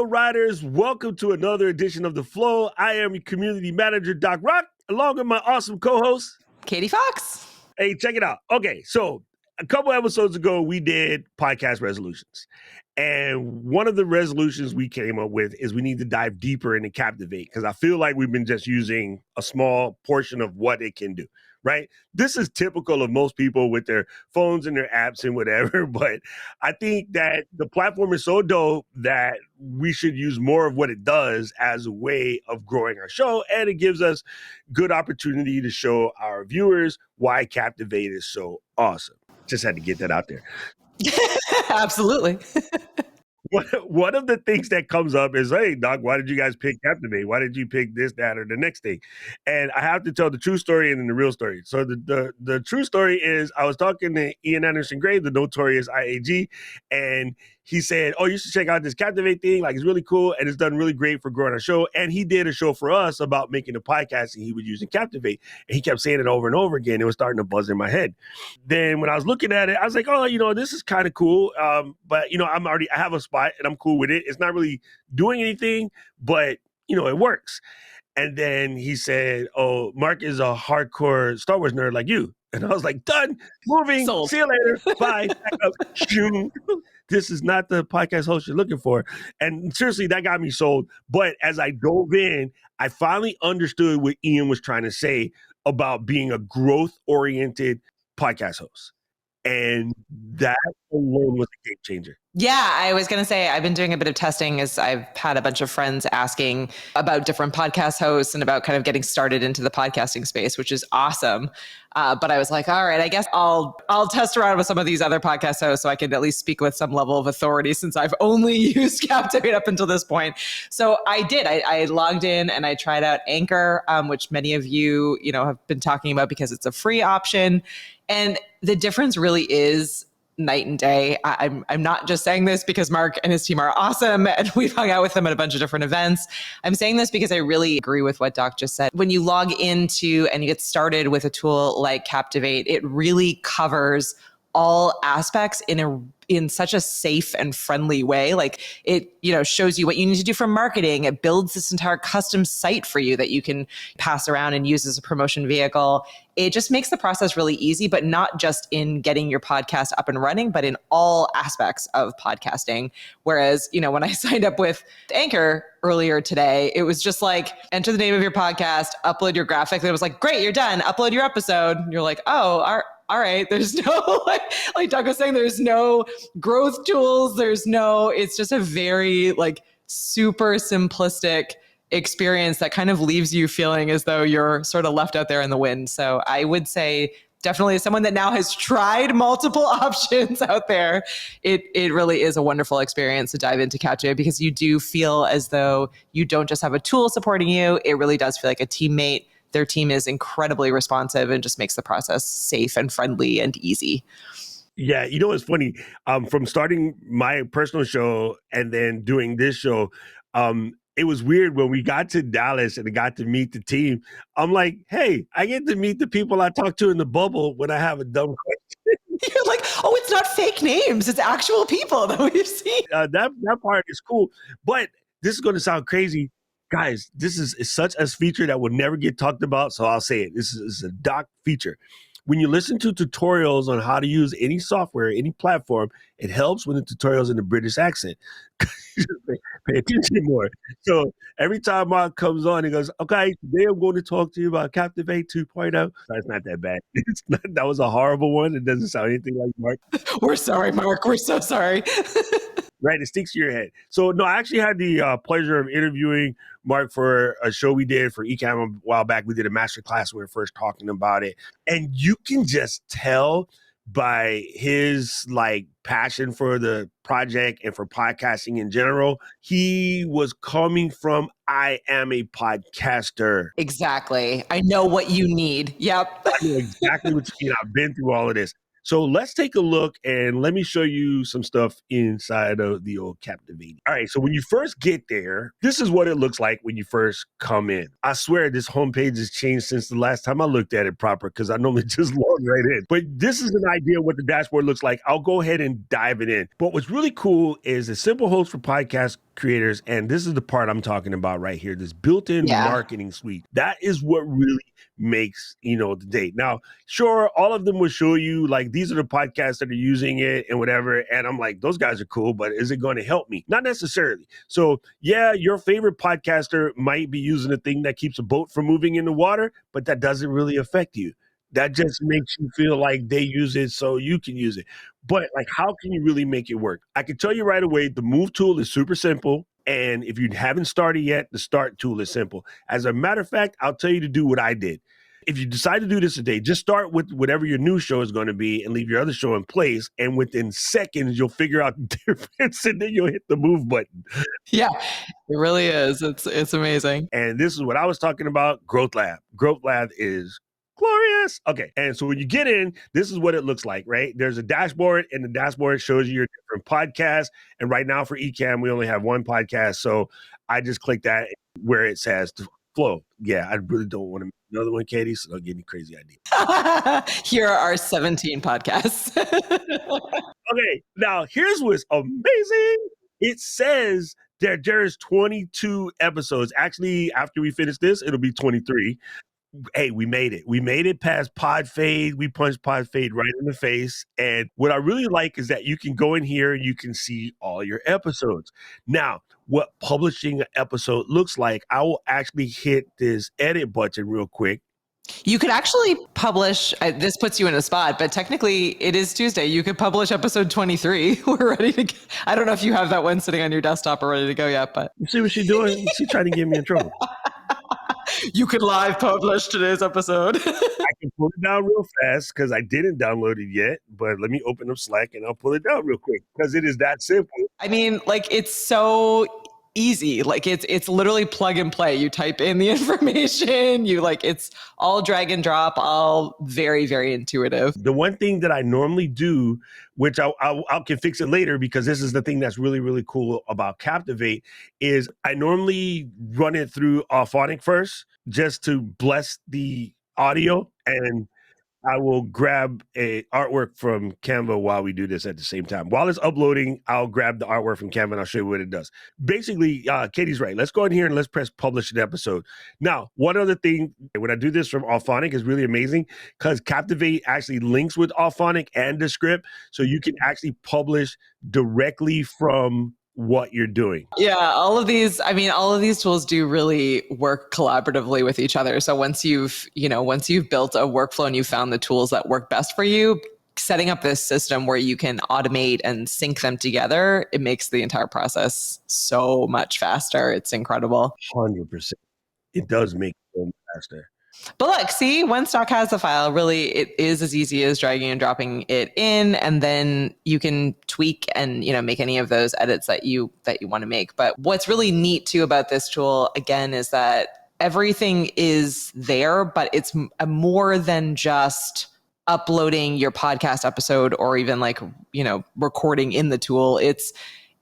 Flow Riders, welcome to another edition of The Flow. I am your community manager, Doc Rock, along with my awesome co-host, Katie Fawkes. Hey, check it out. Okay, so a couple episodes ago, we did podcast resolutions. And one of the resolutions we came up with is we need to dive deeper into Captivate because I feel like we've been just using a small portion of what it can do, right? This is typical of most people with their phones and their apps and whatever, but I think that the platform is so dope that we should use more of what it does as a way of growing our show, and it gives us good opportunity to show our viewers why Captivate is so awesome. Just had to get that out there. Absolutely. One of the things that comes up is, hey, Doc, why did you guys pick Captivate? Why did you pick this, that, or the next thing? And I have to tell the true story and then the real story. So the true story is I was talking to Ian Anderson Gray, the notorious IAG, and he said, oh, you should check out this Captivate thing. Like, it's really cool, and it's done really great for growing our show. And he did a show for us about making a podcast, and he was using Captivate. And he kept saying it over and over again. It was starting to buzz in my head. Then when I was looking at it, I was like, oh, this is kind of cool. But, I have a spot, and I'm cool with it. It's not really doing anything, but, it works. And then he said, oh, Mark is a hardcore Star Wars nerd like you. And I was like, done, moving, Sold. See you later, bye. This is not the podcast host you're looking for. And seriously, that got me sold. But as I dove in, I finally understood what Ian was trying to say about being a growth-oriented podcast host. And that alone was a game changer. Yeah, I was going to say I've been doing a bit of testing as I've had a bunch of friends asking about different podcast hosts and about kind of getting started into the podcasting space, which is awesome. But I was like, all right, I guess I'll test around with some of these other podcast hosts so I can at least speak with some level of authority since I've only used Captivate up until this point. So I did. I logged in and I tried out Anchor, which many of you, have been talking about because it's a free option. And the difference really is night and day. I'm not just saying this because Mark and his team are awesome and we've hung out with them at a bunch of different events. I'm saying this because I really agree with what Doc just said. When you log into and you get started with a tool like Captivate, it really covers all aspects in such a safe and friendly way. Like it, shows you what you need to do for marketing. It builds this entire custom site for you that you can pass around and use as a promotion vehicle. It just makes the process really easy, but not just in getting your podcast up and running, but in all aspects of podcasting. Whereas, when I signed up with Anchor earlier today, it was just like, enter the name of your podcast, upload your graphic. It was like, great, you're done. Upload your episode. And you're like, oh, all right, there's no, like Doug was saying, there's no growth tools. It's just a very super simplistic experience that kind of leaves you feeling as though you're sort of left out there in the wind. So I would say definitely as someone that now has tried multiple options out there, it really is a wonderful experience to dive into Captivate because you do feel as though you don't just have a tool supporting you. It really does feel like a teammate. Their team is incredibly responsive and just makes the process safe and friendly and easy. Yeah, it's funny. From starting my personal show and then doing this show, it was weird when we got to Dallas and I got to meet the team. I'm like, hey, I get to meet the people I talk to in the bubble when I have a dumb question. You're like, oh, it's not fake names. It's actual people that we've seen. That part is cool. But this is going to sound crazy. Guys, this is such a feature that will never get talked about, so I'll say it. This is a Doc feature. When you listen to tutorials on how to use any software, any platform, it helps when the tutorial's in the British accent. Pay attention more. So every time Mark comes on, he goes, okay, today I'm going to talk to you about Captivate 2.0. That's not that bad. That was a horrible one. It doesn't sound anything like Mark. We're sorry, Mark. We're so sorry. Right, it sticks to your head. So, no, I actually had the pleasure of interviewing Mark for a show we did for Ecamm a while back. We did a masterclass when we were first talking about it. And you can just tell by his passion for the project and for podcasting in general, he was coming from, I am a podcaster. Exactly. I know what you need. Yep. I know exactly what you need. I've been through all of this. So let's take a look and let me show you some stuff inside of the old Captivate. All right, so when you first get there, this is what it looks like when you first come in. I swear this homepage has changed since the last time I looked at it proper because I normally just log right in. But this is an idea of what the dashboard looks like. I'll go ahead and dive it in. But what's really cool is a simple host for podcast creators, and this is the part I'm talking about right here, this built-in marketing suite. That is what really makes, the day. Now, sure, all of them will show you like these are the podcasts that are using it and whatever, and I'm like, those guys are cool, but is it going to help me? Not necessarily. So yeah, your favorite podcaster might be using a thing that keeps a boat from moving in the water, but that doesn't really affect you. That just makes you feel like they use it so you can use it. But like, how can you really make it work? I can tell you right away, the move tool is super simple. And if you haven't started yet, the start tool is simple. As a matter of fact, I'll tell you to do what I did. If you decide to do this today, just start with whatever your new show is going to be and leave your other show in place. And within seconds, you'll figure out the difference and then you'll hit the move button. Yeah, it really is. It's amazing. And this is what I was talking about, Growth Lab. Growth Lab is glorious. Okay. And so when you get in, this is what it looks like, right? There's a dashboard, and the dashboard shows you your different podcasts. And right now for Ecamm, we only have one podcast. So I just click that where it says to flow. Yeah, I really don't want to make another one, Katie, so don't get any crazy ideas. Here are our 17 podcasts. Okay, now here's what's amazing. It says that there's 22 episodes. Actually, after we finish this, it'll be 23. Hey, we made it. We made it past Pod Fade. We punched Pod Fade right in the face. And what I really like is that you can go in here and you can see all your episodes. Now, what publishing an episode looks like, I will actually hit this edit button real quick. You could actually publish, this puts you in a spot, but technically it is Tuesday. You could publish episode 23. We're ready to go. I don't know if you have that one sitting on your desktop or ready to go yet, but. You see what she's doing? She's trying to get me in trouble. You could live publish today's episode. I can pull it down real fast because I didn't download it yet, but let me open up Slack and I'll pull it down real quick because it is that simple. I mean, like, it's so easy. Like, it's literally plug and play. You type in the information, it's all drag and drop, all very, very intuitive. The one thing that I normally do, which I can fix it later because this is the thing that's really, really cool about Captivate, is I normally run it through Auphonic first just to bless the audio, and I will grab a artwork from Canva while we do this at the same time. While it's uploading, I'll grab the artwork from Canva and I'll show you what it does. Basically, Katie's right. Let's go in here and let's press publish an episode. Now, one other thing, when I do this from Auphonic is really amazing because Captivate actually links with Auphonic and the script. So you can actually publish directly from what you're doing. Yeah, all of these tools do really work collaboratively with each other. So once you've built a workflow and you found the tools that work best for you, setting up this system where you can automate and sync them together, it makes the entire process so much faster. It's incredible. 100%. It does make it so much faster. But look, see, when stock has the file, really it is as easy as dragging and dropping it in, and then you can tweak and make any of those edits that you want to make. But what's really neat too about this tool, again, is that everything is there, but it's more than just uploading your podcast episode or even recording in the tool.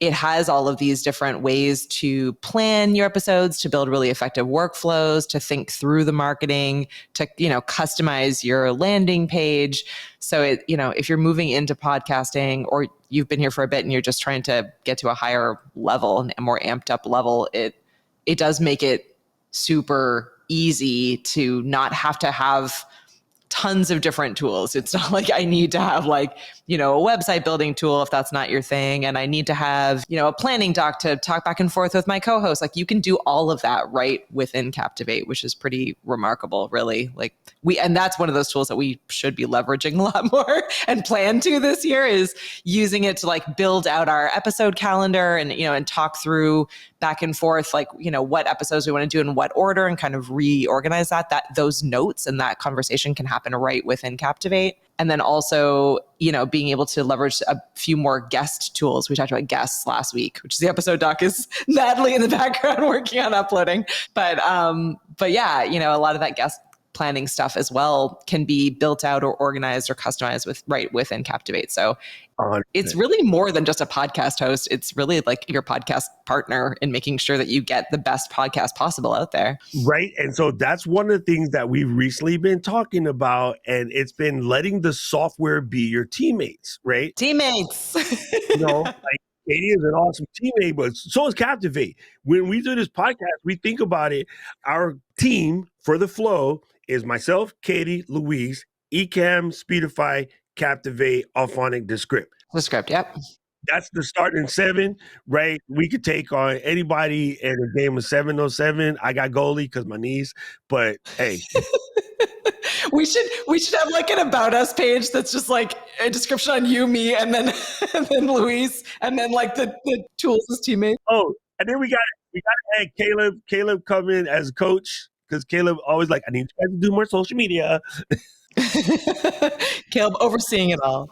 It has all of these different ways to plan your episodes, to build really effective workflows, to think through the marketing, to, customize your landing page. So if you're moving into podcasting or you've been here for a bit and you're just trying to get to a higher level and a more amped up level, it does make it super easy to not have to have tons of different tools. It's not like I need to have a website building tool if that's not your thing. And I need to have, a planning doc to talk back and forth with my co-host. You can do all of that right within Captivate, which is pretty remarkable, really. And that's one of those tools that we should be leveraging a lot more and plan to this year, is using it to build out our episode calendar and talk through back and forth, what episodes we want to do in what order, and kind of reorganize that those notes and that conversation can happen right within Captivate. And then also, being able to leverage a few more guest tools. We talked about guests last week, which is the episode doc is Natalie in the background working on uploading. But yeah, a lot of that guest planning stuff as well can be built out or organized or customized within Captivate. So 100%. it's really more than just a podcast host. It's really like your podcast partner in making sure that you get the best podcast possible out there. Right. And so that's one of the things that we've recently been talking about. And it's been letting the software be your teammates, right? Teammates. Like Katie is an awesome teammate, but so is Captivate. When we do this podcast, we think about it. Our team for the flow is myself, Katie, Louise, Ecamm, Speedify, Captivate, Alphonic, Descript. Descript, yep. That's the starting 7, right? We could take on anybody in a game of 7-on-7. I got goalie because my knees, but hey. We should have like an about us page that's just like a description on you, me, and then Luis, and then like the tools as teammates. Oh, and then we got to add Caleb come in as coach, because Caleb always like, I need you guys to do more social media. Caleb overseeing it all.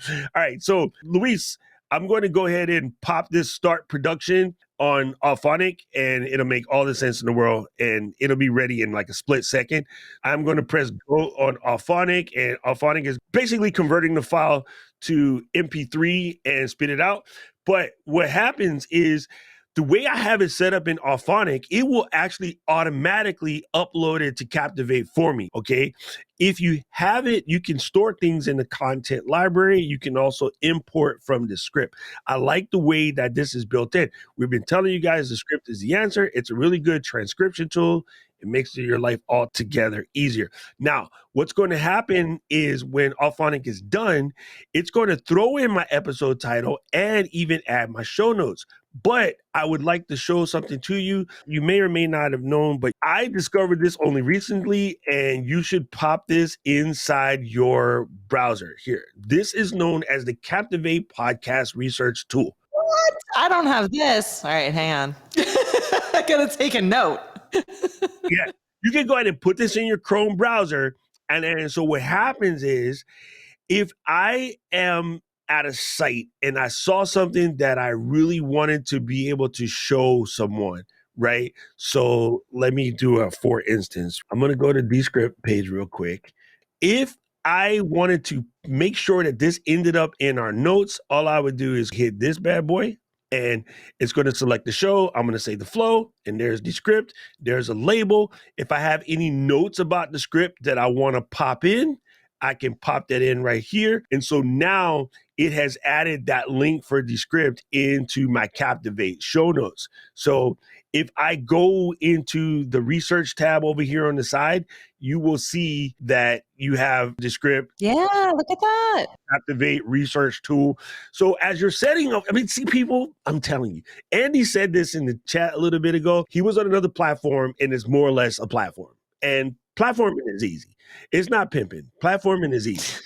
All right, so Luis, I'm going to go ahead and pop this start production on Alphonic, and it'll make all the sense in the world, and it'll be ready in like a split second. I'm going to press go on Alphonic, and Alphonic is basically converting the file to MP3 and spit it out. But what happens is, the way I have it set up in Alphonic, it will actually automatically upload it to Captivate for me, okay? If you have it, you can store things in the content library. You can also import from the script. I like the way that this is built in. We've been telling you guys the script is the answer. It's a really good transcription tool. It makes your life altogether easier. Now, what's going to happen is when Alphonic is done, it's going to throw in my episode title and even add my show notes. But I would like to show something to you. You may or may not have known, but I discovered this only recently, and you should pop this inside your browser. Here, this is known as the Captivate Podcast Research Tool. What? I don't have this. All right, hang on. I gotta take a note. Yeah, you can go ahead and put this in your Chrome browser. And then, so what happens is, if I am at a site and I saw something that I really wanted to be able to show someone, right? So let me do a for instance. I'm going to go to Descript page real quick. If I wanted to make sure that this ended up in our notes, all I would do is hit this bad boy, and it's going to select the show. I'm going to say the flow, and there's the script. There's a label. If I have any notes about the script that I want to pop in, I can pop that in right here. And so now it has added that link for the script into my Captivate show notes. So if I go into the research tab over here on the side, you will see that you have the script. Yeah, look at that. Captivate research tool. So as you're setting up, I mean, see, people, I'm telling you, Andy said this in the chat a little bit ago. He was on another platform, and it's more or less a platform. And platforming is easy. It's not pimping. Platforming is easy.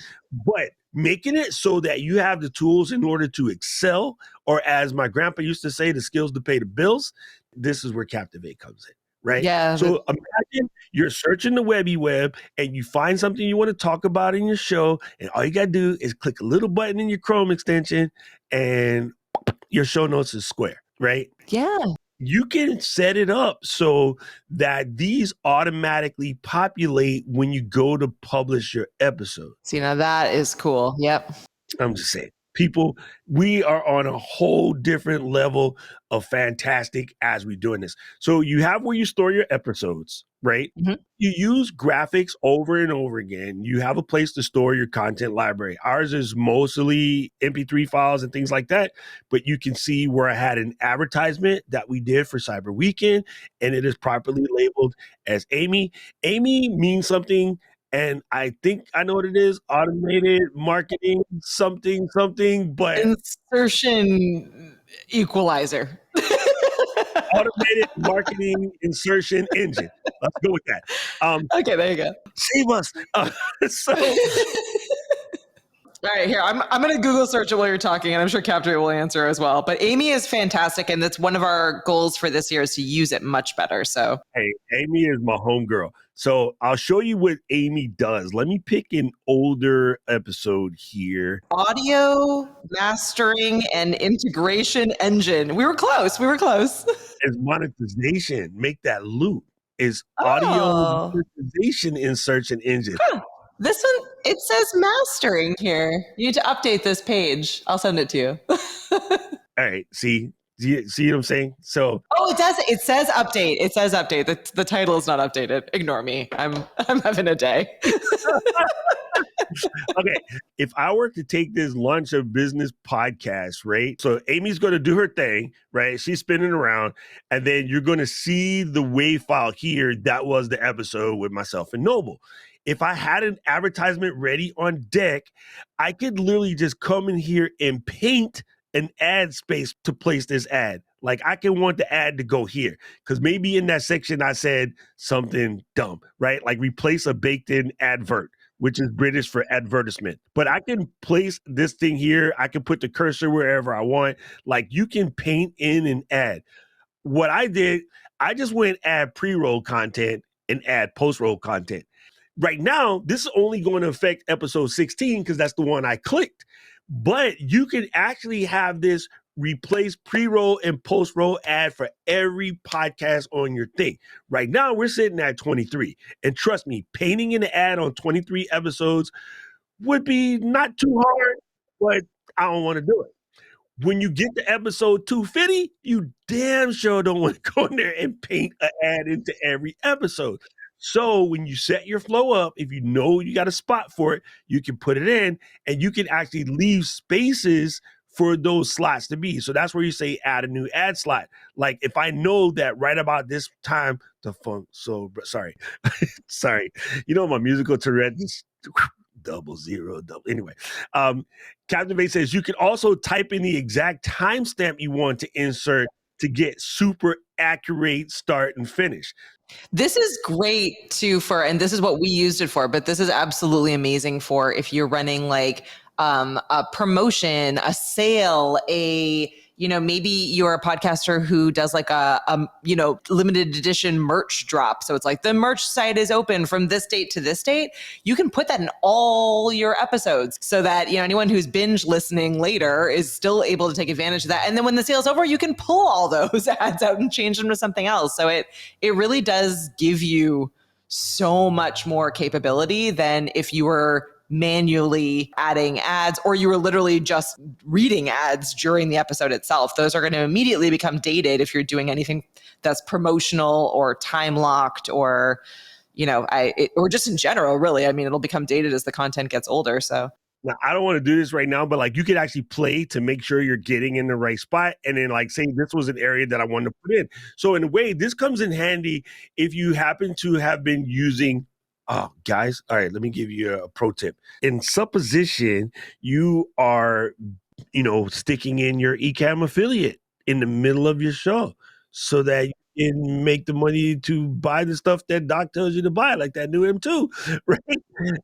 But making it so that you have the tools in order to excel, or as my grandpa used to say, the skills to pay the bills, this is where Captivate comes in, right? Yeah. So imagine you're searching the web and you find something you want to talk about in your show, and all you got to do is click a little button in your Chrome extension and your show notes is square, right? Yeah. You can set it up so that these automatically populate when you go to publish your episode. See, now that is cool. Yep. I'm just saying, people, we are on a whole different level of fantastic as we're doing this. So you have where you store your episodes, right? Mm-hmm. You use graphics over and over again. You have a place to store your content library. Ours is mostly MP3 files and things like that, but you can see where I had an advertisement that we did for Cyber Weekend, and it is properly labeled as AMIE. AMIE means something, and I think I know what it is: automated marketing something, but insertion equalizer. Automated marketing insertion engine. Let's go with that. Okay, there you go. Save us. All right, here, I'm going to Google search it while you're talking, and I'm sure Captivate will answer as well. But AMIE is fantastic, and that's one of our goals for this year is to use it much better. So, hey, AMIE is my homegirl. So I'll show you what AMIE does. Let me pick an older episode here. Audio mastering and integration engine. We were close. It's monetization. Make that loop. is audio Oh, monetization in search and engine. huh. This one, it says mastering here. You need to update this page. I'll send it to you. All right, see what I'm saying? So Oh, it does. It says update. It says update. The title is not updated. Ignore me. I'm having a day. okay, if I were to take this Launch of Business podcast, right? So Amy's going to do her thing, right? She's spinning around, and then you're going to see the WAV file here. That was the episode with myself and Noble. If I had an advertisement ready on deck, I could literally just come in here and paint an ad space to place this ad. Like I can want the ad to go here because maybe in that section I said something dumb, right? Like replace a baked in advert, which is British for advertisement. But I can place this thing here. I can put the cursor wherever I want. Like you can paint in an ad. What I did, I just went add pre-roll content and add post-roll content. Right now, this is only going to affect episode 16 because that's the one I clicked. But you can actually have this replace pre-roll and post-roll ad for every podcast on your thing. Right now, we're sitting at 23. And trust me, painting an ad on 23 episodes would be not too hard, but I don't want to do it. When you get to episode 250, you damn sure don't want to go in there and paint an ad into every episode. So when you set your flow up, if you know you got a spot for it, you can put it in and you can actually leave spaces for those slots to be. So that's where you say add a new ad slot. Like if I know that right about this time, sorry. You know, my musical Tourette just 00. Anyway, Captivate says you can also type in the exact timestamp you want to insert to get super accurate start and finish. This is great too and this is what we used it for, but this is absolutely amazing for if you're running like a promotion, a sale, maybe you're a podcaster who does like a limited edition merch drop. So it's like the merch site is open from this date to this date. You can put that in all your episodes so that, anyone who's binge listening later is still able to take advantage of that. And then when the sale's over, you can pull all those ads out and change them to something else. So it really does give you so much more capability than if you were manually adding ads or you were literally just reading ads during the episode itself. Those are going to immediately become dated if you're doing anything that's promotional or time locked or or just in general, really. I mean, it'll become dated as the content gets older. So now, I don't want to do this right now, but like you could actually play to make sure you're getting in the right spot. And then like say this was an area that I wanted to put in. So in a way, this comes in handy if you happen to have been using guys, all right, let me give you a pro tip. In supposition, you are, sticking in your Ecamm affiliate in the middle of your show so that you can make the money to buy the stuff that Doc tells you to buy, like that new M2, right?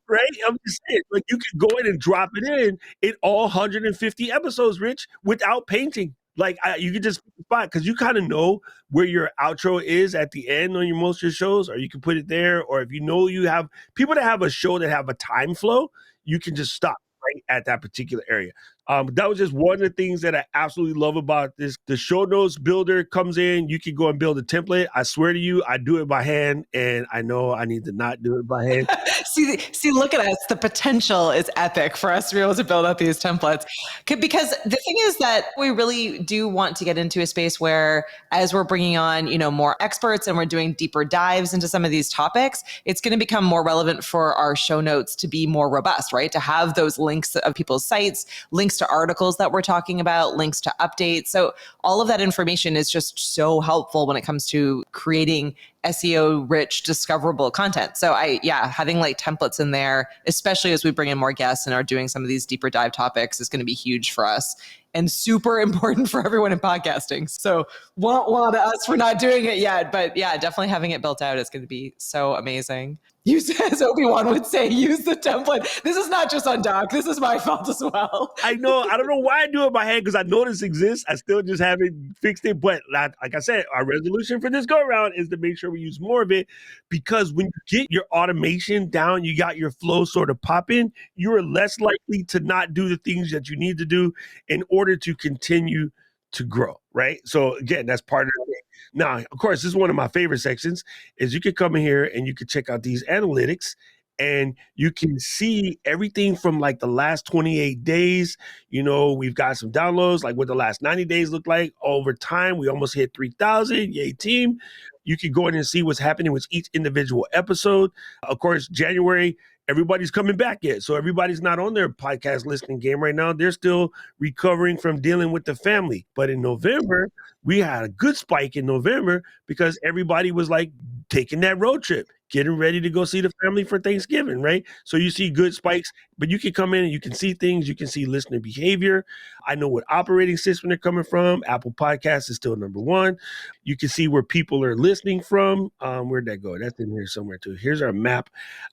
Right? I'm just saying, like you can go in and drop it in all 150 episodes, Rich, without painting. Like you could just spot because you kind of know where your outro is at the end on most of your shows, or you can put it there. Or if you know you have people that have a show that have a time flow, you can just stop right at that particular area. That was just one of the things that I absolutely love about this. The show notes builder comes in. You can go and build a template. I swear to you, I do it by hand, and I know I need to not do it by hand. See, look at us. The potential is epic for us to be able to build out these templates. Because the thing is that we really do want to get into a space where, as we're bringing on, more experts and we're doing deeper dives into some of these topics, it's going to become more relevant for our show notes to be more robust, right? To have those links of people's sites, links to articles that we're talking about, links to updates. So all of that information is just so helpful when it comes to creating SEO rich, discoverable content. So having like templates in there, especially as we bring in more guests and are doing some of these deeper dive topics, is going to be huge for us and super important for everyone in podcasting. So want us for not doing it yet, but yeah, definitely having it built out is going to be so amazing. Use, as Obi-Wan would say, use the template. This is not just on Doc. This is my fault as well. I know. I don't know why I do it by hand because I know this exists. I still just haven't fixed it. But like I said, our resolution for this go around is to make sure we use more of it because when you get your automation down, you got your flow sort of popping, you are less likely to not do the things that you need to do in order to continue to grow, right? So again, that's part of it. Now, of course, this is one of my favorite sections is you could come in here and you could check out these analytics and you can see everything from like the last 28 days. We've got some downloads, like what the last 90 days look like. Over time, we almost hit 3,000. Yay, team. You can go in and see what's happening with each individual episode. Of course, January, everybody's coming back yet. So everybody's not on their podcast listening game right now. They're still recovering from dealing with the family. But in November, we had a good spike in November because everybody was like taking that road trip, getting ready to go see the family for Thanksgiving, right? So you see good spikes, but you can come in and you can see things. You can see listener behavior. I know what operating system they're coming from. Apple Podcasts is still number one. You can see where people are listening from. Where'd that go? That's in here somewhere too. Here's our map.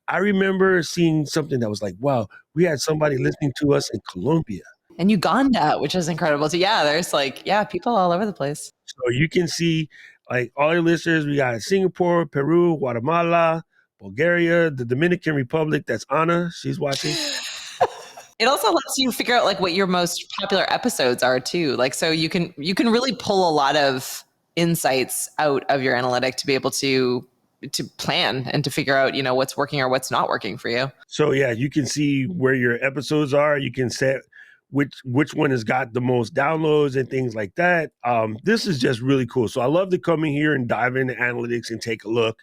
I remember seeing something that was like, wow, we had somebody listening to us in Colombia. And Uganda, which is incredible. So yeah, there's people all over the place. So you can see like all your listeners. We got Singapore, Peru, Guatemala, Bulgaria, the Dominican Republic. That's Anna. She's watching. It also lets you figure out like what your most popular episodes are too. Like, so you can really pull a lot of insights out of your analytic to be able to plan and to figure out, what's working or what's not working for you. So yeah, you can see where your episodes are. You can set which one has got the most downloads and things like that. This is just really cool. So I love to come in here and dive into analytics and take a look.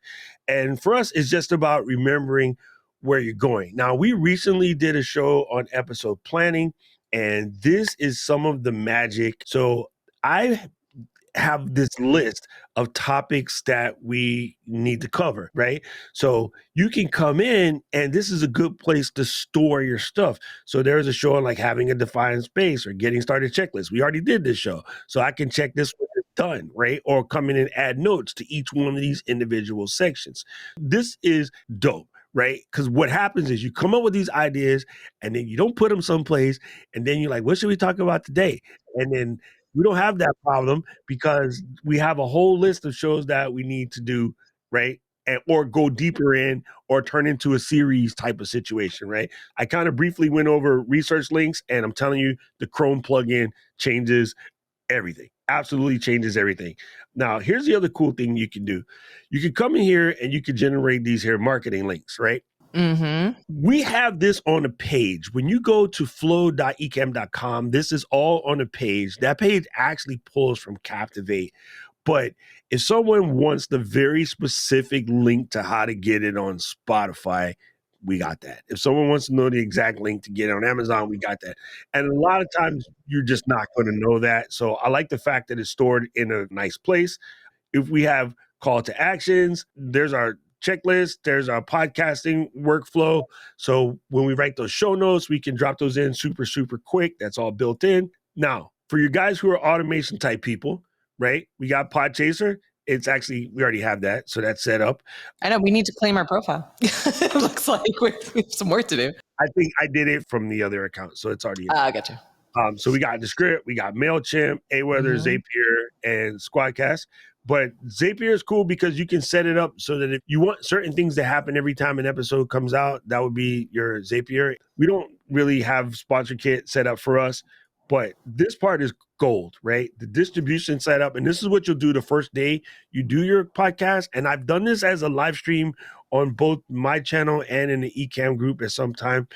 And for us, it's just about remembering where you're going. Now, we recently did a show on episode planning, and this is some of the magic. So I have this list of topics that we need to cover, right? So you can come in and this is a good place to store your stuff. So there's a show on like having a defined space or getting started checklist. We already did this show. So I can check this when it's done, right? Or come in and add notes to each one of these individual sections. This is dope. Right? Because what happens is you come up with these ideas and then you don't put them someplace and then you're like, what should we talk about today? And then we don't have that problem because we have a whole list of shows that we need to do, right? Or go deeper in or turn into a series type of situation, right? I kind of briefly went over research links and I'm telling you, the Chrome plugin changes everything. Absolutely changes everything. Now, here's the other cool thing you can do. You can come in here and you can generate these here marketing links, right? Mm-hmm. We have this on a page. When you go to flow.ecamm.com, this is all on a page. That page actually pulls from Captivate. But if someone wants the very specific link to how to get it on Spotify, we got that. If someone wants to know the exact link to get it on Amazon, we got that. And a lot of times you're just not going to know that. So I like the fact that it's stored in a nice place. If we have call to actions, there's our checklist, there's our podcasting workflow. So when we write those show notes, we can drop those in super, super quick. That's all built in. Now, for you guys who are automation type people, right? We got Podchaser. It's actually, we already have that. So that's set up. I know we need to claim our profile. It looks like we have some work to do. I think I did it from the other account. So it's already in. I got you. So we got the script, we got MailChimp, Aweather, Zapier, and Squadcast. But Zapier is cool because you can set it up so that if you want certain things to happen every time an episode comes out, that would be your Zapier. We don't really have Sponsor Kit set up for us, but this part is gold, right? The distribution setup, and this is what you'll do the first day you do your podcast. And I've done this as a live stream on both my channel and in the Ecamm group at some time.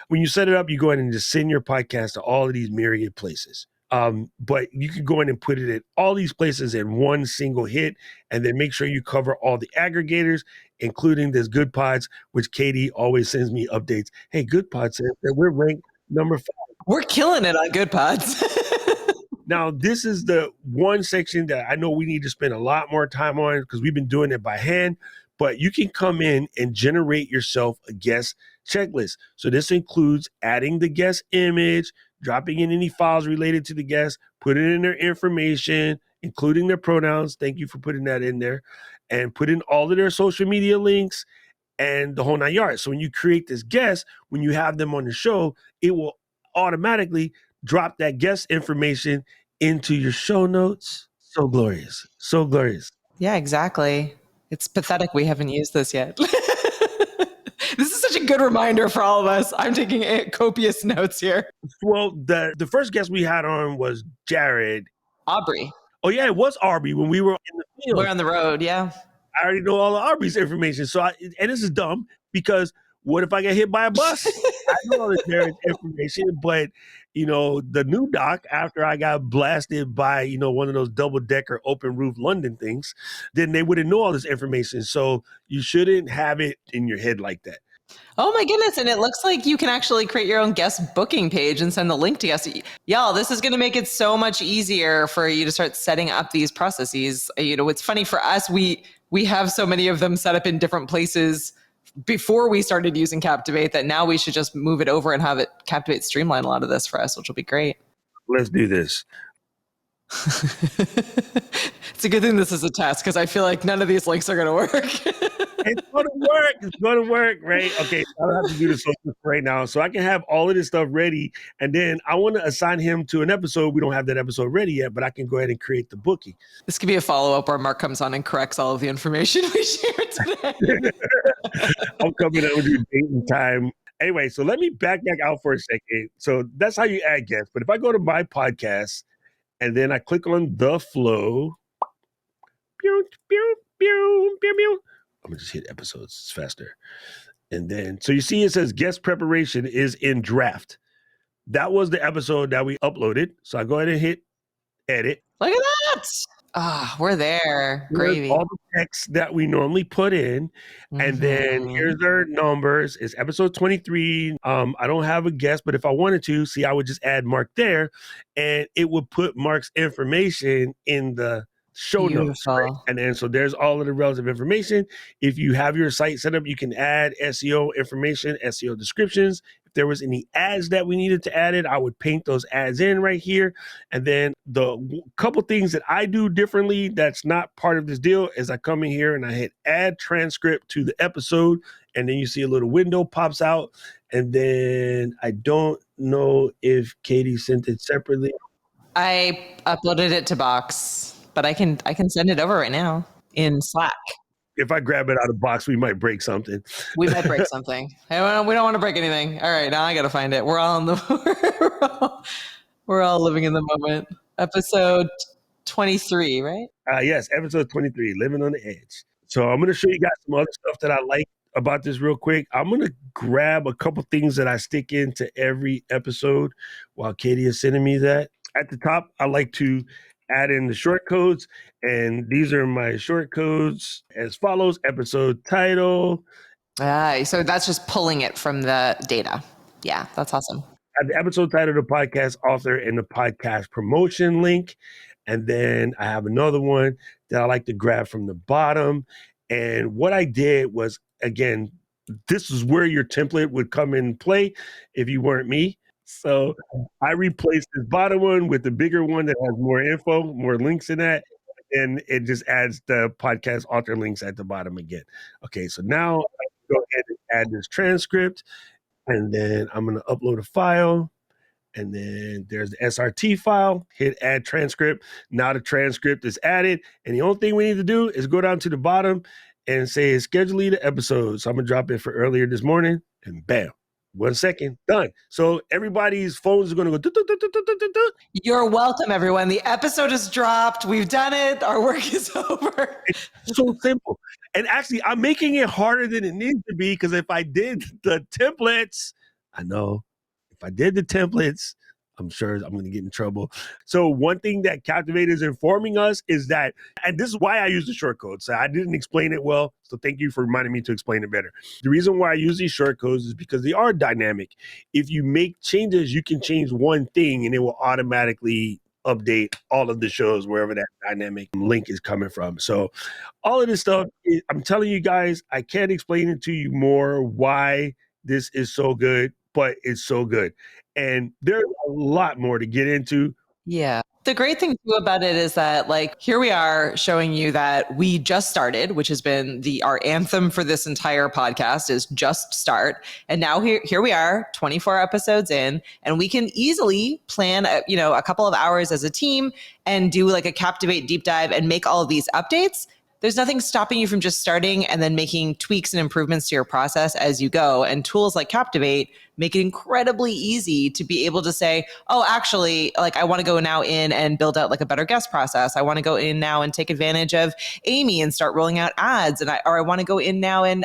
When you set it up, you go ahead and just send your podcast to all of these myriad places. But you can go in and put it in all these places in one single hit, and then make sure you cover all the aggregators, including this Good Pods, which Katie always sends me updates. Hey, Good Pods says that we're ranked number 5. We're killing it on Good Pods. Now, this is the one section that I know we need to spend a lot more time on because we've been doing it by hand, but you can come in and generate yourself a guest checklist. So this includes adding the guest image, dropping in any files related to the guest, putting in their information, including their pronouns. Thank you for putting that in there, and put in all of their social media links and the whole 9 yards. So when you create this guest, when you have them on the show, it will automatically drop that guest information into your show notes. So glorious. So glorious. Yeah, exactly. It's pathetic we haven't used this yet. This is such a good reminder for all of us. I'm taking copious notes here. Well, the first guest we had on was Jared. Aubrey. Oh yeah, it was Arby when we were in the field. We're on the road. Yeah. I already know all of Arby's information. And this is dumb because what if I get hit by a bus? I know all the Jared's information, but the new doc, after I got blasted by, one of those double-decker open roof London things, then they wouldn't know all this information. So you shouldn't have it in your head like that. Oh my goodness. And it looks like you can actually create your own guest booking page and send the link to guests. Y'all, this is going to make it so much easier for you to start setting up these processes. It's funny for us, we have so many of them set up in different places before we started using Captivate that now we should just move it over and have it Captivate streamline a lot of this for us, which will be great. Let's do this. It's a good thing this is a test because I feel like none of these links are going to work. It's going to work. It's going to work, right? Okay, I don't have to do this right now. So I can have all of this stuff ready. And then I want to assign him to an episode. We don't have that episode ready yet, but I can go ahead and create the booking. This could be a follow-up where Mark comes on and corrects all of the information we shared today. I'm coming out with your date and time. Anyway, so let me back out for a second. So that's how you add guests. But if I go to my podcast and then I click on the flow, pew, pew, pew, pew, pew. I'm gonna just hit episodes. It's faster. And then, so you see it says guest preparation is in draft. That was the episode that we uploaded. So I go ahead and hit edit. Look at that. We're there. Gravy. All the text that we normally put in. And then here's our numbers. It's episode 23. I don't have a guest, but if I wanted to, see, I would just add Mark there and it would put Mark's information in the show notes. Right? And then so there's all of the relative information. If you have your site set up, you can add SEO information, SEO descriptions. If there was any ads that we needed to add it, I would paint those ads in right here. And then the couple things that I do differently that's not part of this deal is I come in here and I hit add transcript to the episode. And then you see a little window pops out. And then I don't know if Katie sent it separately. I uploaded it to Box. But I can send it over right now in Slack. If I grab it out of Box, we might break something. We might break something. Hey, we don't want to break anything. All right, now I got to find it. We're all we're all living in the moment. Episode 23, right? Yes, episode 23, Living on the Edge. So I'm going to show you guys some other stuff that I like about this real quick. I'm going to grab a couple things that I stick into every episode while Katie is sending me that. At the top, I like to add in the short codes, and these are my short codes as follows: episode title. So that's just pulling it from the data. Yeah, that's awesome. The episode title, the podcast author, and the podcast promotion link. And then I have another one that I like to grab from the bottom. And what I did was, again, this is where your template would come in play if you weren't me. So I replaced this bottom one with the bigger one that has more info, more links in that. And it just adds the podcast author links at the bottom again. Okay, so now I can go ahead and add this transcript. And then I'm going to upload a file. And then there's the SRT file. Hit add transcript. Now the transcript is added. And the only thing we need to do is go down to the bottom and say schedule the episode. So I'm going to drop it for earlier this morning. And bam. 1 second, done. So everybody's phones are going to go. You're welcome, everyone. The episode is dropped. We've done it. Our work is over. It's so simple. And actually, I'm making it harder than it needs to be because if I did the templates, I know if I did the templates, I'm sure I'm going to get in trouble. So one thing that Captivate is informing us is that, and this is why I use the short codes. So I didn't explain it well. So thank you for reminding me to explain it better. The reason why I use these short codes is because they are dynamic. If you make changes, you can change one thing and it will automatically update all of the shows wherever that dynamic link is coming from. So all of this stuff, I'm telling you guys, I can't explain it to you more why this is so good, but it's so good. And there's a lot more to get into. Yeah. The great thing too about it is that here we are showing you that we just started, which has been our anthem for this entire podcast is just start. And now here we are 24 episodes in, and we can easily plan a couple of hours as a team and do a Captivate deep dive and make all of these updates. there's nothing stopping you from just starting and then making tweaks and improvements to your process as you go. And tools like Captivate make it incredibly easy to be able to say, oh, actually, like I want to go now in and build out like a better guest process. I want to go in now and take advantage of AMIE and start rolling out ads. Or I want to go in now and,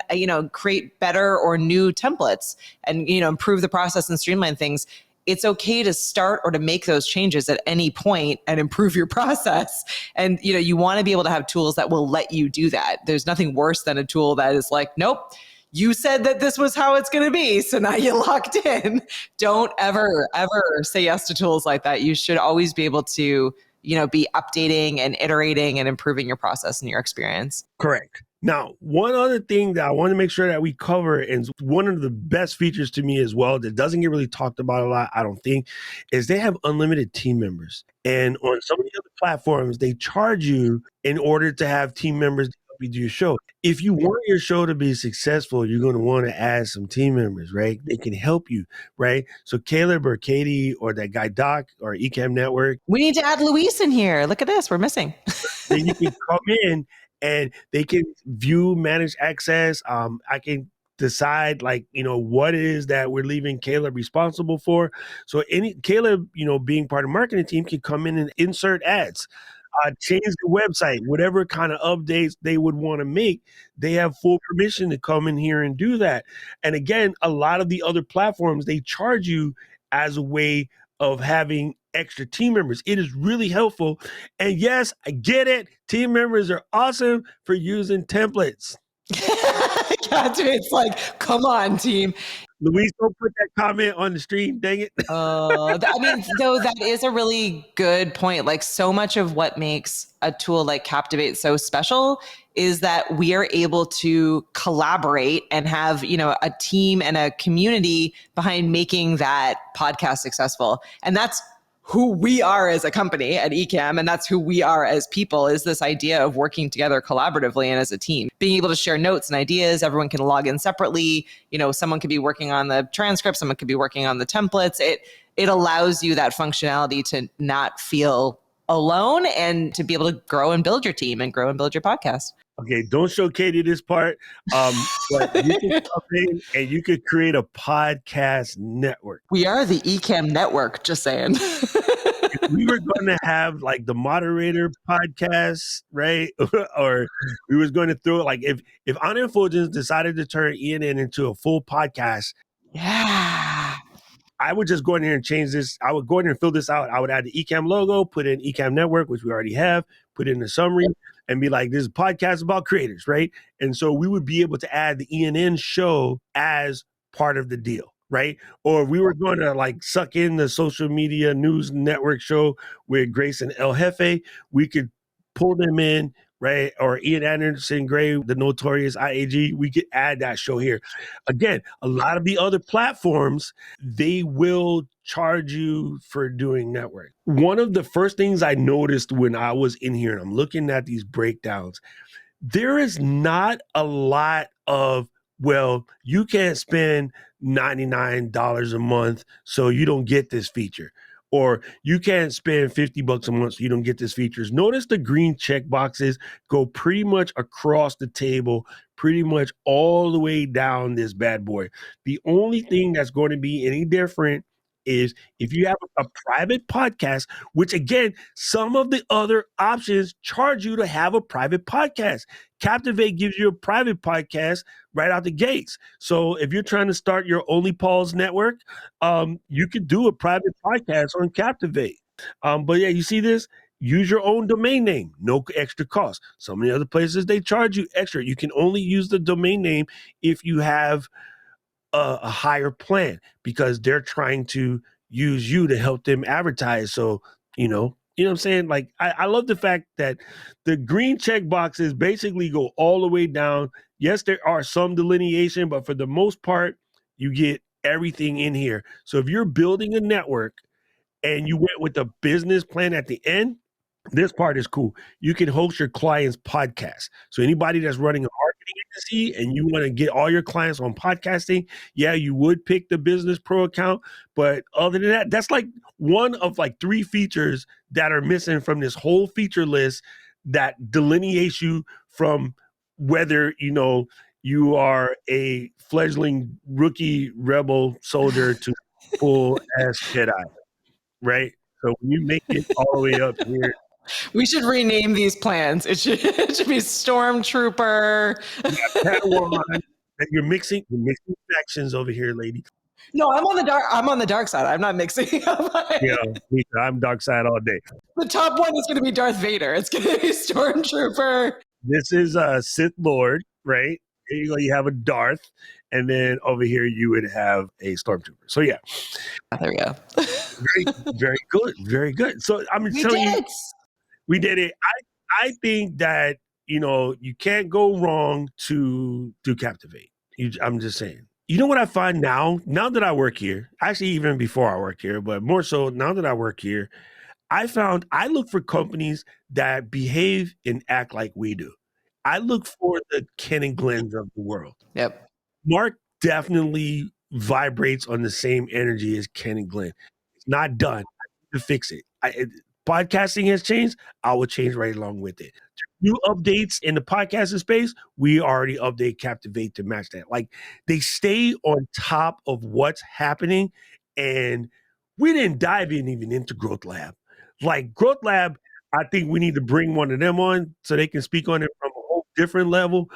create better or new templates and, improve the process and streamline things. It's okay to start or to make those changes at any point and improve your process. And, you want to be able to have tools that will let you do that. There's nothing worse than a tool that is like, nope, you said that this was how it's going to be. So now you're locked in. Don't ever, ever say yes to tools like that. You should always be able to, be updating and iterating and improving your process and your experience. Correct. Now, one other thing that I want to make sure that we cover, and one of the best features to me as well that doesn't get really talked about a lot, I don't think, is they have unlimited team members. And on some of the other platforms, they charge you in order to have team members to help you do your show. If you want your show to be successful, you're going to want to add some team members, right? They can help you, right? So Caleb or Katie or that guy Doc or Ecamm Network. We need to add Luis in here. Look at this. We're missing. Then you can come in and they can view, manage access. I can decide what it is that we're leaving Caleb responsible for. So Caleb, being part of the marketing team can come in and insert ads, change the website, whatever kind of updates they would want to make. They have full permission to come in here and do that. And again, a lot of the other platforms, they charge you as a way of having extra team members. It is really helpful. And yes, I get it. Team members are awesome for using templates. It's like, come on, team. Luis, don't put that comment on the stream, dang it. Though that is a really good point. Like so much of what makes a tool like Captivate so special is that we are able to collaborate and have, a team and a community behind making that podcast successful. And that's who we are as a company at Ecamm, and that's who we are as people, is this idea of working together collaboratively and as a team. Being able to share notes and ideas, everyone can log in separately. Someone could be working on the transcript, someone could be working on the templates. It allows you that functionality to not feel alone and to be able to grow and build your team and grow and build your podcast. Okay, don't show Katie this part, but you can come in and you could create a podcast network. We are the Ecamm network, just saying. If we were going to have like the moderator podcast, right? Or we was going to throw it like if Uninfluencers decided to turn ENN into a full podcast. Yeah. I would just go in here and change this. I would go in here and fill this out. I would add the Ecamm logo, put in Ecamm Network, which we already have, put in the summary, and be like, this is a podcast about creators, right? And so we would be able to add the ENN show as part of the deal, right? Or we were going to like suck in the social media news network show with Grace and El Jefe. We could pull them in, right? Or Ian Anderson Gray, the notorious IAG, we could add that show here. Again, a lot of the other platforms, they will charge you for doing network. One of the first things I noticed when I was in here and I'm looking at these breakdowns, there is not a lot of, well, you can't spend $99 a month, so you don't get this feature. Or you can't spend $50 a month, so you don't get this features. Notice the green check boxes go pretty much across the table, pretty much all the way down this bad boy. The only thing that's going to be any different is if you have a private podcast, which again, some of the other options charge you to have a private podcast. Captivate gives you a private podcast right out the gates. So if you're trying to start your Only Paul's network, you could do a private podcast on Captivate. But yeah, you see this? Use your own domain name, no extra cost. Some of the other places, they charge you extra. You can only use the domain name if you have a higher plan because they're trying to use you to help them advertise. So, you know what I'm saying? Like, I love the fact that the green check boxes basically go all the way down. Yes, there are some delineation, but for the most part, you get everything in here. So if you're building a network and you went with the business plan at the end, this part is cool. You can host your client's podcast. So anybody that's running a marketing agency and you want to get all your clients on podcasting, yeah, you would pick the Business Pro account. But other than that, that's like one of like 3 features that are missing from this whole feature list that delineates you from whether, you are a fledgling rookie rebel soldier to full ass Jedi, right? So when you make it all the way up here, We should rename these plans. It should be Stormtrooper. Padawan, that you're mixing factions over here, lady. No, I'm on the dark side. I'm not mixing up. I'm dark side all day. The top one is going to be Darth Vader. It's going to be Stormtrooper. This is a Sith Lord, right? Here you go. You have a Darth, and then over here you would have a Stormtrooper. So yeah, there we go. very good, very good. So I'm telling you, we did it. I think that you can't go wrong to Captivate. I'm just saying. You know what I find now that I work here, actually even before I work here, but more so now that I work here, I look for companies that behave and act like we do. I look for the Ken and Glens of the world. Yep. Mark definitely vibrates on the same energy as Ken and Glenn. It's not done. I need to fix it. Podcasting has changed. I will change right along with it. New updates in the podcasting space, we already update Captivate to match that. Like, they stay on top of what's happening, and we didn't dive even into Growth Lab. Like, Growth Lab, I think we need to bring one of them on so they can speak on it from a whole different level.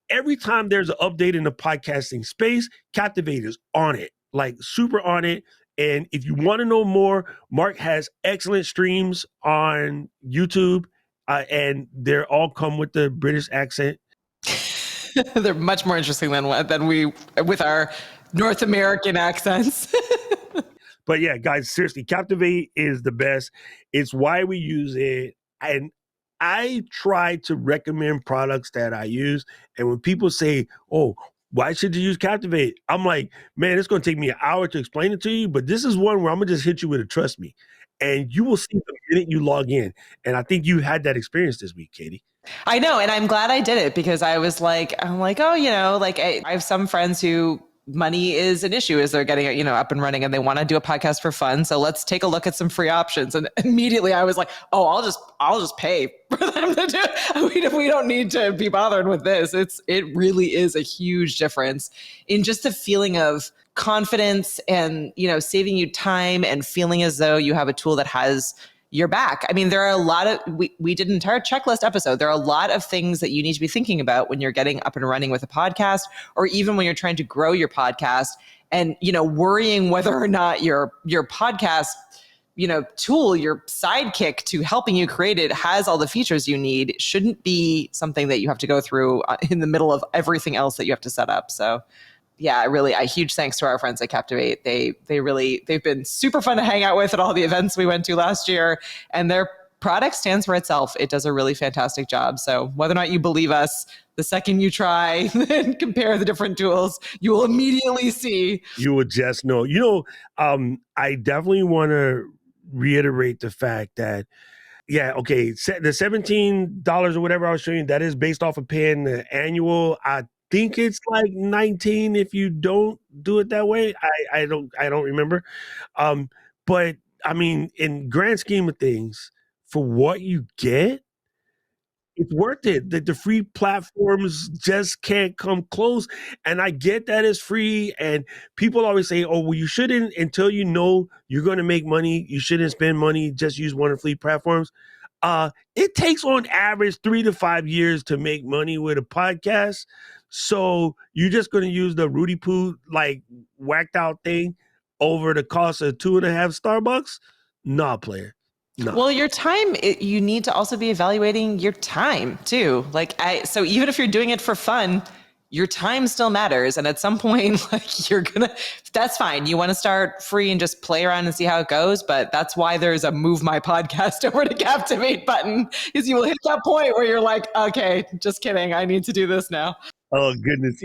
Every time there's an update in the podcasting space, Captivate is on it, like super on it. And if you want to know more, Mark has excellent streams on YouTube, and they're all come with the British accent. They're much more interesting than we with our North American accents. But yeah, guys, seriously, Captivate is the best. It's why we use it. And I try to recommend products that I use. And when people say, oh, why should you use Captivate? I'm like, man, it's going to take me an hour to explain it to you. But this is one where I'm going to just hit you with a trust me. And you will see the minute you log in. And I think you had that experience this week, Katie. I know. And I'm glad I did it because I'm like, oh, like I have some friends who money is an issue as they're getting up and running and they want to do a podcast for fun. So let's take a look at some free options. And immediately I was like, oh, I'll just pay for them to do it. We don't need to be bothered with this. It really is a huge difference in just the feeling of confidence and, saving you time and feeling as though you have a tool that has your back. I mean, there are a lot of, we did an entire checklist episode. There are a lot of things that you need to be thinking about when you're getting up and running with a podcast, or even when you're trying to grow your podcast and, worrying whether or not your podcast, tool, your sidekick to helping you create it has all the features you need. It shouldn't be something that you have to go through in the middle of everything else that you have to set up. So yeah, really, a huge thanks to our friends at Captivate. They've been super fun to hang out with at all the events we went to last year, and their product stands for itself. It does a really fantastic job. So whether or not you believe us, the second you try and compare the different tools, you will immediately see. You will just know. I definitely want to reiterate the fact that, yeah, okay, the $17 or whatever I was showing you, that is based off of paying the annual. I think it's like 19 if you don't do it that way. I don't remember. But I mean, in grand scheme of things, for what you get, it's worth it. The free platforms just can't come close. And I get that it's free. And people always say, oh, well, you shouldn't, until you know you're going to make money, you shouldn't spend money, just use one of the free platforms. It takes on average 3 to 5 years to make money with a podcast. So you're just going to use the Rudy Poo, like, whacked out thing over the cost of 2.5 Starbucks? Nah, player. No. Well, your time, you need to also be evaluating your time too. So even if you're doing it for fun, your time still matters. And at some point, that's fine. You want to start free and just play around and see how it goes. But that's why there's a move my podcast over to Captivate button, is you will hit that point where you're like, okay, just kidding. I need to do this now. Oh, goodness.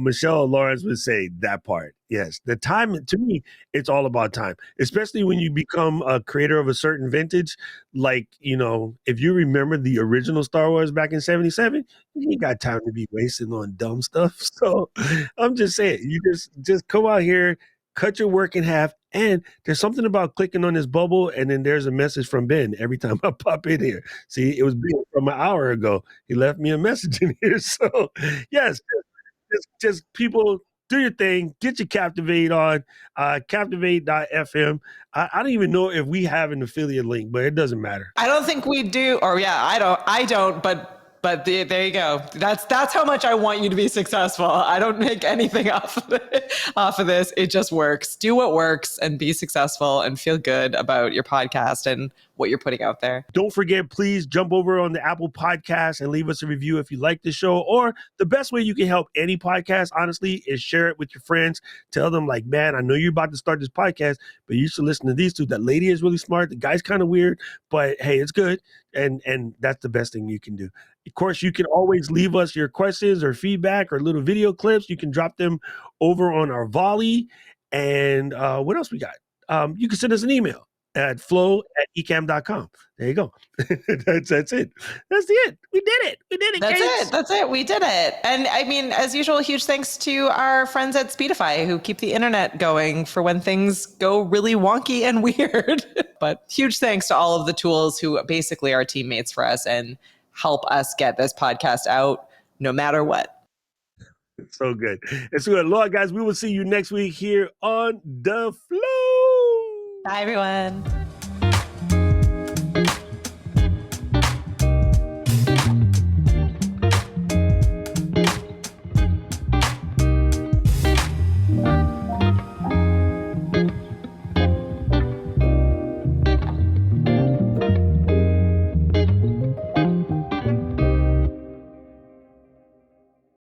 Michelle Lawrence would say that part. Yes. The time, to me, it's all about time, especially when you become a creator of a certain vintage. Like, if you remember the original Star Wars back in 77, you ain't got time to be wasting on dumb stuff. So I'm just saying, you just come out here, cut your work in half, And there's something about clicking on this bubble, and then there's a message from Ben every time I pop in here. See, it was Ben from an hour ago. He left me a message in here. So, yes, just people do your thing. Get your Captivate on, captivate.fm. I don't even know if we have an affiliate link, but it doesn't matter. I don't think we do. Or yeah, I don't, there you go. That's how much I want you to be successful. I don't make anything off of this. It just works. Do what works and be successful and feel good about your podcast and what you're putting out there. Don't forget, please jump over on the Apple Podcast and leave us a review if you like the show. Or the best way you can help any podcast, honestly, is share it with your friends. Tell them, like, man, I know you're about to start this podcast, but you should listen to these two. That lady is really smart. The guy's kind of weird, but hey, it's good. And that's the best thing you can do. Of course, you can always leave us your questions or feedback or little video clips. You can drop them over on our Volley. And what else we got? You can send us an email at flow@ecamm.com. There you go. That's it. That's it. We did it. That's it. We did it. And I mean, as usual, huge thanks to our friends at Speedify who keep the internet going for when things go really wonky and weird. But huge thanks to all of the tools who basically are teammates for us and help us get this podcast out no matter what. It's so good. It's good. Lord, guys, we will see you next week here on The Flow. Bye, everyone.